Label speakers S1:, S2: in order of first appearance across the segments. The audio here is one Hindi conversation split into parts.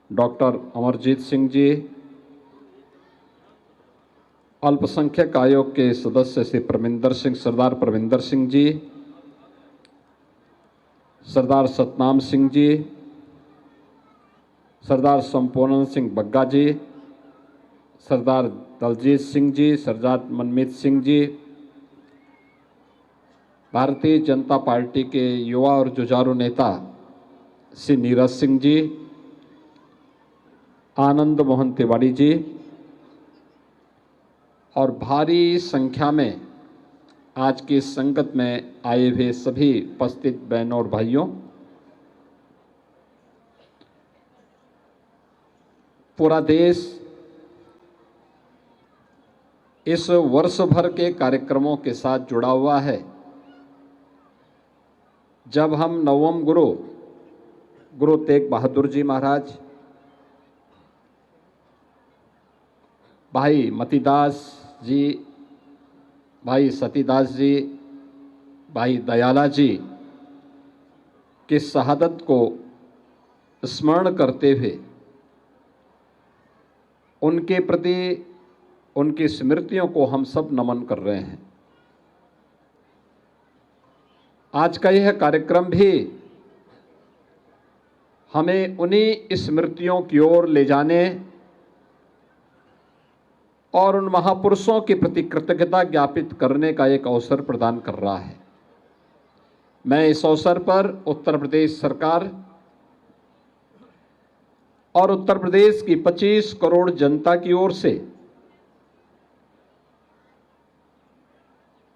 S1: डॉक्टर अमरजीत सिंह जी, अल्पसंख्यक आयोग के सदस्य श्री परमिंदर सिंह, सरदार परमिंदर सिंह जी, सरदार सतनाम सिंह जी, सरदार संपूर्ण सिंह बग्गा जी, सरदार दलजीत सिंह जी, सरदार मनमीत सिंह जी, भारतीय जनता पार्टी के युवा और जुझारू नेता श्री नीरज सिंह जी, आनंद मोहन तिवारी जी और भारी संख्या में आज की इस संगत में आए हुए सभी उपस्थित बहनों और भाइयों, पूरा देश इस वर्ष भर के कार्यक्रमों के साथ जुड़ा हुआ है। जब हम नवम गुरु तेग बहादुर जी महाराज, भाई मतीदास जी, भाई सतीदास जी, भाई दयाला जी की शहादत को स्मरण करते हुए उनके प्रति उनकी स्मृतियों को हम सब नमन कर रहे हैं। आज का यह कार्यक्रम भी हमें उन्हीं स्मृतियों की ओर ले जाने और उन महापुरुषों के प्रति कृतज्ञता ज्ञापित करने का एक अवसर प्रदान कर रहा है। मैं इस अवसर पर उत्तर प्रदेश सरकार और उत्तर प्रदेश की 25 करोड़ जनता की ओर से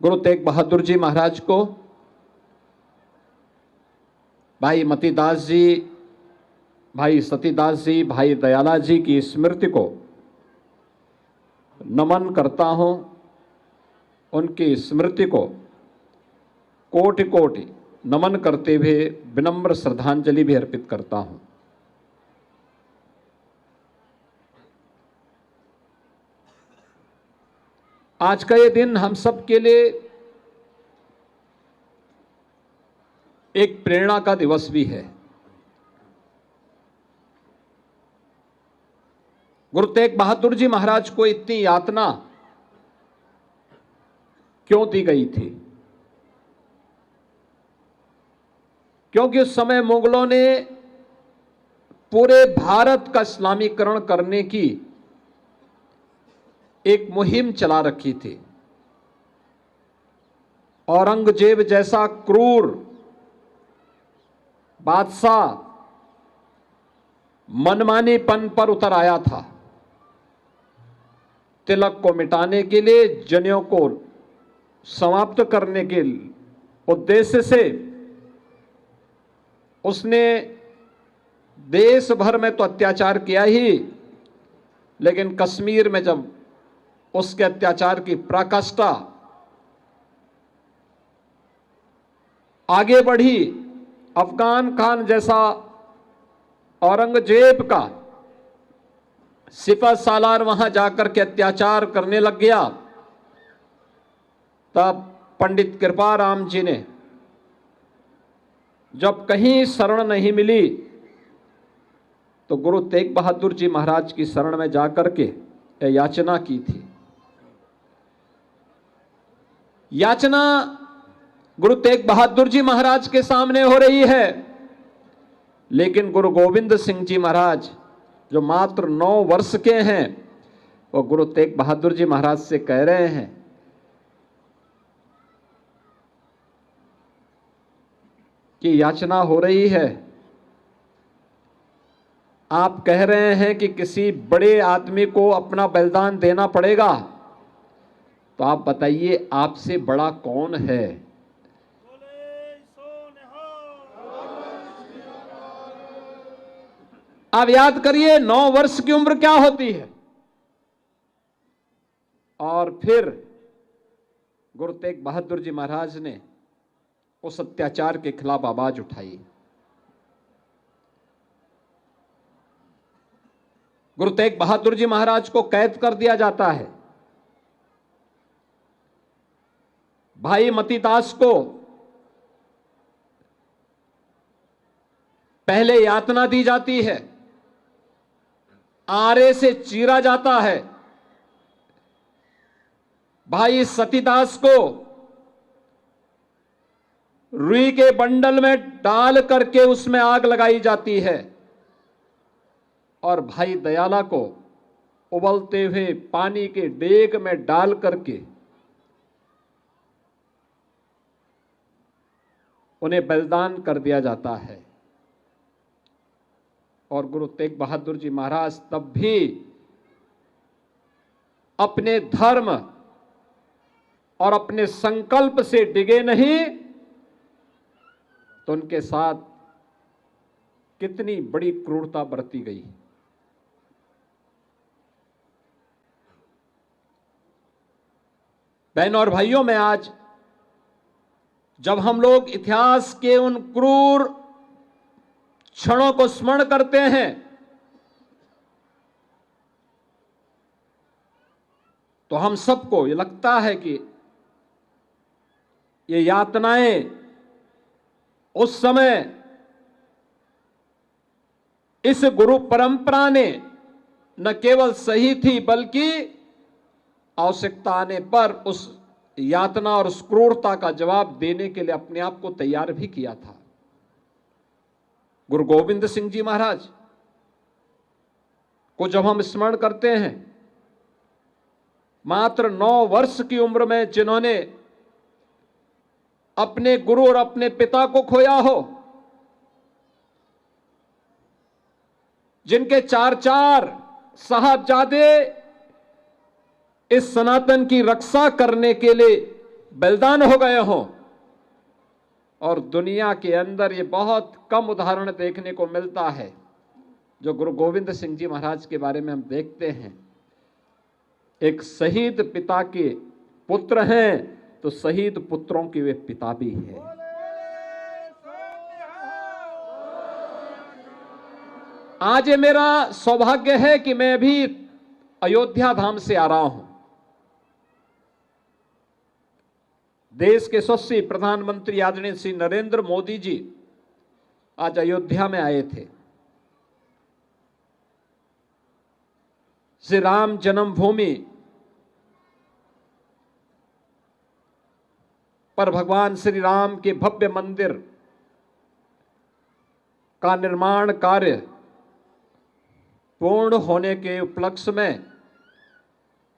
S1: गुरु तेग बहादुर जी महाराज को, भाई मतीदास जी, भाई सतीदास जी, भाई दयाला जी की स्मृति को नमन करता हूं। उनकी स्मृति को कोटि कोटि नमन करते हुए विनम्र श्रद्धांजलि भी अर्पित करता हूं। आज का ये दिन हम सब के लिए एक प्रेरणा का दिवस भी है। गुरु तेग बहादुर जी महाराज को इतनी यातना क्यों दी गई थी? क्योंकि उस समय मुगलों ने पूरे भारत का इस्लामीकरण करने की एक मुहिम चला रखी थी। औरंगजेब जैसा क्रूर बादशाह मनमानीपन पर उतर आया था। तिलक को मिटाने के लिए, जनेऊ को समाप्त करने के उद्देश्य से उसने देश भर में तो अत्याचार किया ही, लेकिन कश्मीर में जब उसके अत्याचार की पराकाष्ठा आगे बढ़ी, अफगान खान जैसा औरंगजेब का सिपह सालार वहां जाकर के अत्याचार करने लग गया, तब पंडित कृपाराम जी ने जब कहीं शरण नहीं मिली तो गुरु तेग बहादुर जी महाराज की शरण में जाकर के याचना की थी। याचना गुरु तेग बहादुर जी महाराज के सामने हो रही है, लेकिन गुरु गोविंद सिंह जी महाराज जो मात्र 9 वर्ष के हैं, वो गुरु तेग बहादुर जी महाराज से कह रहे हैं कि याचना हो रही है, आप कह रहे हैं कि किसी बड़े आदमी को अपना बलिदान देना पड़ेगा, तो आप बताइए आपसे बड़ा कौन है? आप याद करिए 9 वर्ष की उम्र क्या होती है। और फिर गुरु तेग बहादुर जी महाराज ने उस अत्याचार के खिलाफ आवाज उठाई। गुरु तेग बहादुर जी महाराज को कैद कर दिया जाता है। भाई मतीदास को पहले यातना दी जाती है, आरे से चीरा जाता है। भाई सतीदास को रुई के बंडल में डाल करके उसमें आग लगाई जाती है और भाई दयाला को उबलते हुए पानी के डेग में डाल करके उन्हें बलिदान कर दिया जाता है। और गुरु तेग बहादुर जी महाराज तब भी अपने धर्म और अपने संकल्प से डिगे नहीं, तो उनके साथ कितनी बड़ी क्रूरता बरती गई। बहनों और भाइयों, में आज जब हम लोग इतिहास के उन क्रूर क्षणों को स्मरण करते हैं, तो हम सबको ये लगता है कि ये यातनाएं उस समय इस गुरु परंपरा ने न केवल सही थी, बल्कि आवश्यकता आने पर उस यातना और उस क्रूरता का जवाब देने के लिए अपने आप को तैयार भी किया था। गुरु गोविंद सिंह जी महाराज को जब हम स्मरण करते हैं, मात्र 9 वर्ष की उम्र में जिन्होंने अपने गुरु और अपने पिता को खोया हो, जिनके 4 साहबजादे इस सनातन की रक्षा करने के लिए बलिदान हो गए हों, और दुनिया के अंदर ये बहुत कम उदाहरण देखने को मिलता है। जो गुरु गोविंद सिंह जी महाराज के बारे में हम देखते हैं, एक शहीद पिता के पुत्र हैं, तो शहीद पुत्रों के वे पिता भी हैं। आज ये मेरा सौभाग्य है कि मैं भी अयोध्या धाम से आ रहा हूं। देश के यशस्वी प्रधानमंत्री आदरणीय श्री नरेंद्र मोदी जी आज अयोध्या में आए थे। श्री राम जन्मभूमि पर भगवान श्री राम के भव्य मंदिर का निर्माण कार्य पूर्ण होने के उपलक्ष्य में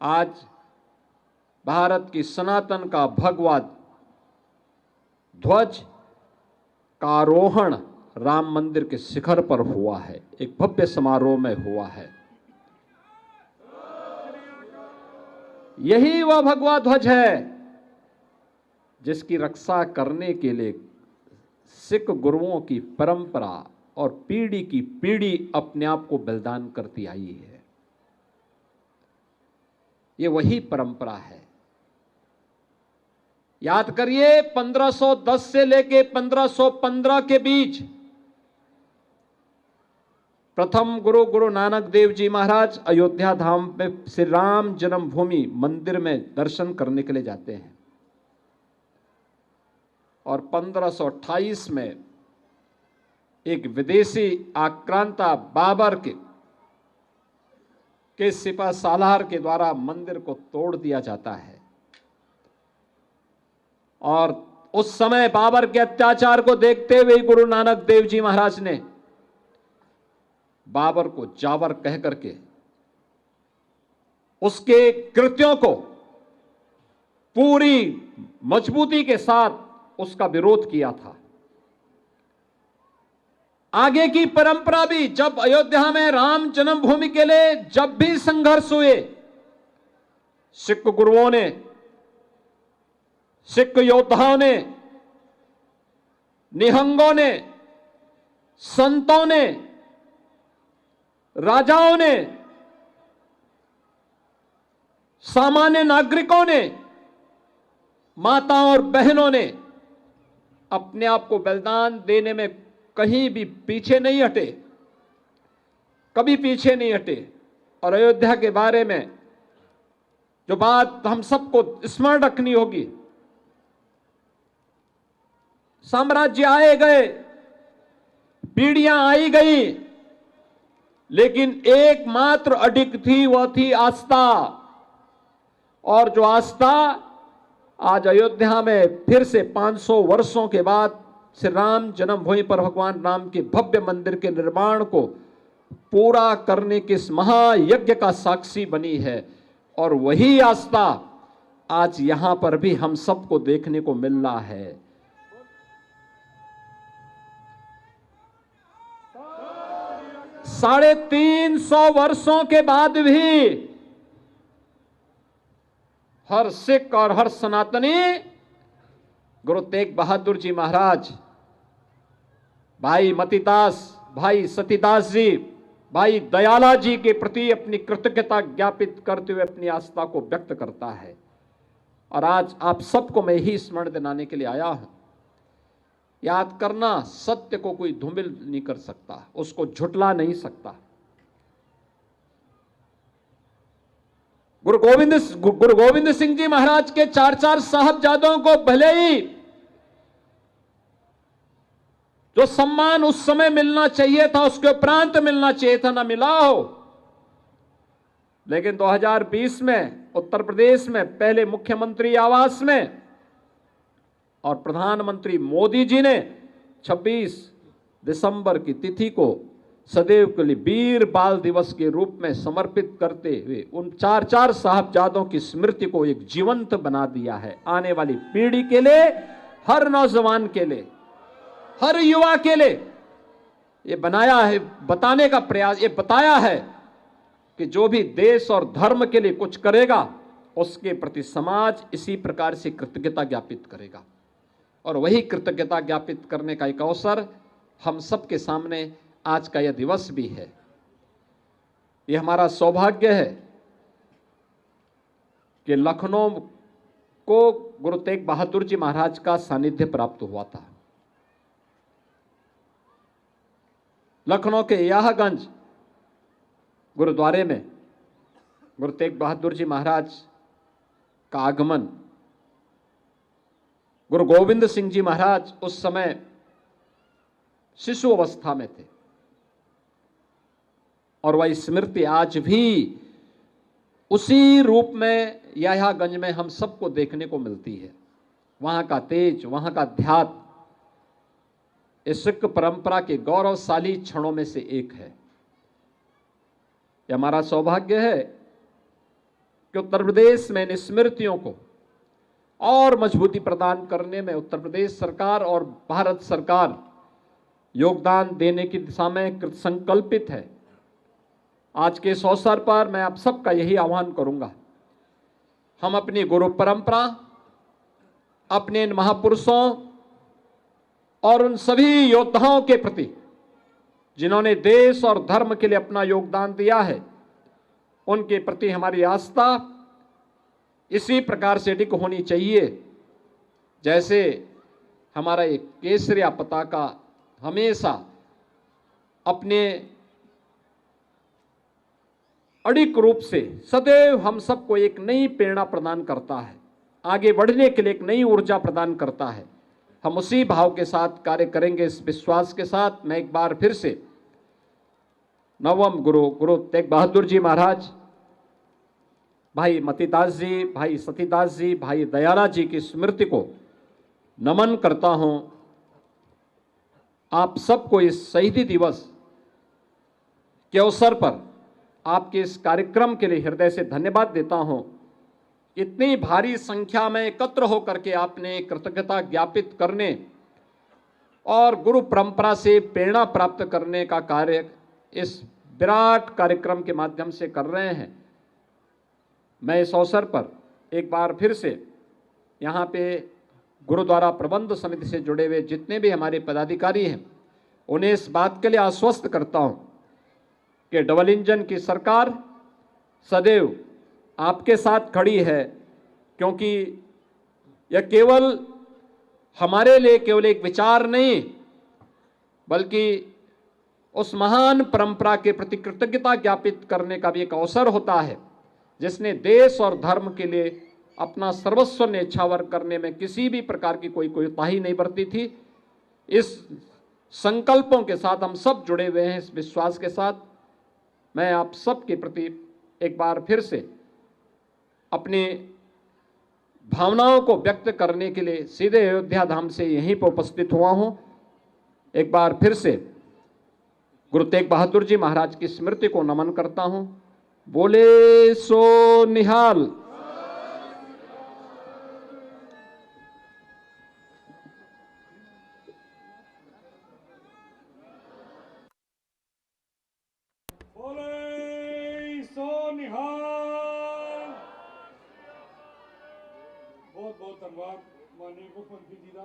S1: आज भारत की सनातन का भगवा ध्वज का आरोहण राम मंदिर के शिखर पर हुआ है, एक भव्य समारोह में हुआ है। यही वह भगवा ध्वज है जिसकी रक्षा करने के लिए सिख गुरुओं की परंपरा और पीढ़ी की पीढ़ी अपने आप को बलिदान करती आई है। ये वही परंपरा है। याद करिए, 1510 से लेके 1515 के बीच प्रथम गुरु नानक देव जी महाराज अयोध्या धाम में श्री राम जन्मभूमि मंदिर में दर्शन करने के लिए जाते हैं, और 1528 में एक विदेशी आक्रांता बाबर के सिपा सालार के द्वारा मंदिर को तोड़ दिया जाता है। और उस समय बाबर के अत्याचार को देखते हुए गुरु नानक देव जी महाराज ने बाबर को जावर कह करके उसके कृत्यों को पूरी मजबूती के साथ उसका विरोध किया था। आगे की परंपरा भी, जब अयोध्या में राम जन्मभूमि के लिए जब भी संघर्ष हुए, सिख गुरुओं ने, सिख योद्धाओं ने, निहंगों ने, संतों ने, राजाओं ने, सामान्य नागरिकों ने, माताओं और बहनों ने अपने आप को बलिदान देने में कहीं भी पीछे नहीं हटे, कभी पीछे नहीं हटे। और अयोध्या के बारे में जो बात हम सबको स्मरण रखनी होगी, साम्राज्य आए गए, पीढ़ियां आई गई, लेकिन एकमात्र अडिग थी, वह थी आस्था। और जो आस्था आज अयोध्या में फिर से 500 वर्षों के बाद श्री राम जन्मभूमि पर भगवान राम के भव्य मंदिर के निर्माण को पूरा करने के इस महायज्ञ का साक्षी बनी है। और वही आस्था आज यहां पर भी हम सबको देखने को मिल रहा है। साढ़े 300 वर्षों के बाद भी हर सिख और हर सनातनी गुरु तेग बहादुर जी महाराज, भाई मतीदास, भाई सतीदास जी, भाई दयाला जी के प्रति अपनी कृतज्ञता ज्ञापित करते हुए अपनी आस्था को व्यक्त करता है। और आज आप सबको मैं ही स्मरण दिलाने के लिए आया हूं। याद करना, सत्य को कोई धूमिल नहीं कर सकता, उसको झुटला नहीं सकता। गुरु गोविंद सिंह जी महाराज के 4 साहबजादों को भले ही जो सम्मान उस समय मिलना चाहिए था, उसके उपरांत मिलना चाहिए था, ना मिला हो। लेकिन 2020 में उत्तर प्रदेश में पहले मुख्यमंत्री आवास में और प्रधानमंत्री मोदी जी ने 26 दिसंबर की तिथि को सदैव के लिए वीर बाल दिवस के रूप में समर्पित करते हुए उन 4 साहबजादों की स्मृति को एक जीवंत बना दिया है। आने वाली पीढ़ी के लिए, हर नौजवान के लिए, हर युवा के लिए ये बनाया है, बताने का प्रयास, ये बताया है कि जो भी देश और धर्म के लिए कुछ करेगा उसके प्रति समाज इसी प्रकार से कृतज्ञता ज्ञापित करेगा। और वही कृतज्ञता ज्ञापित करने का एक अवसर हम सबके सामने आज का यह दिवस भी है। यह हमारा सौभाग्य है कि लखनऊ को गुरु तेग बहादुर जी महाराज का सानिध्य प्राप्त हुआ था। लखनऊ के याहगंज गुरुद्वारे में गुरु तेग बहादुर जी महाराज का आगमन, गुरु गोविंद सिंह जी महाराज उस समय शिशु अवस्था में थे और वह स्मृति आज भी उसी रूप में याहगंज में हम सबको देखने को मिलती है। वहां का तेज, वहां का अध्यात्म इस सिख परंपरा के गौरवशाली क्षणों में से एक है। यह हमारा सौभाग्य है कि उत्तर प्रदेश में इन स्मृतियों को और मजबूती प्रदान करने में उत्तर प्रदेश सरकार और भारत सरकार योगदान देने की दिशा में कृत संकल्पित है। आज के इस अवसर पर मैं आप सबका यही आह्वान करूंगा, हम अपनी गुरु परंपरा, अपने इन महापुरुषों और उन सभी योद्धाओं के प्रति जिन्होंने देश और धर्म के लिए अपना योगदान दिया है, उनके प्रति हमारी आस्था इसी प्रकार से अडिग होनी चाहिए जैसे हमारा एक केसरिया पताका हमेशा अपने अडिग रूप से सदैव हम सबको एक नई प्रेरणा प्रदान करता है, आगे बढ़ने के लिए एक नई ऊर्जा प्रदान करता है। हम उसी भाव के साथ कार्य करेंगे, इस विश्वास के साथ मैं एक बार फिर से नवम गुरु तेग बहादुर जी महाराज, भाई मतीदास जी, भाई सतीदास जी, भाई दयाला जी की स्मृति को नमन करता हूं। आप सबको इस शहीदी दिवस के अवसर पर आपके इस कार्यक्रम के लिए हृदय से धन्यवाद देता हूं। इतनी भारी संख्या में एकत्र होकर के आपने कृतज्ञता ज्ञापित करने और गुरु परंपरा से प्रेरणा प्राप्त करने का कार्य इस विराट कार्यक्रम के माध्यम से कर रहे हैं। मैं इस अवसर पर एक बार फिर से यहाँ पे गुरुद्वारा प्रबंध समिति से जुड़े हुए जितने भी हमारे पदाधिकारी हैं, उन्हें इस बात के लिए आश्वस्त करता हूँ कि डबल इंजन की सरकार सदैव आपके साथ खड़ी है, क्योंकि यह केवल हमारे लिए केवल एक विचार नहीं, बल्कि उस महान परंपरा के प्रति कृतज्ञता ज्ञापित करने का भी एक अवसर होता है, जिसने देश और धर्म के लिए अपना सर्वस्व न्यौछावर करने में किसी भी प्रकार की कोई कोताही नहीं बरती थी। इस संकल्पों के साथ हम सब जुड़े हुए हैं, इस विश्वास के साथ मैं आप सबके प्रति एक बार फिर से अपनी भावनाओं को व्यक्त करने के लिए सीधे अयोध्या धाम से यहीं पर उपस्थित हुआ हूं। एक बार फिर से गुरु तेग बहादुर जी महाराज की स्मृति को नमन करता हूं। बोले सो निहाल।
S2: बोले सो निहाल। बहुत बहुत धन्यवाद माननीय मुख्यमंत्री जी का।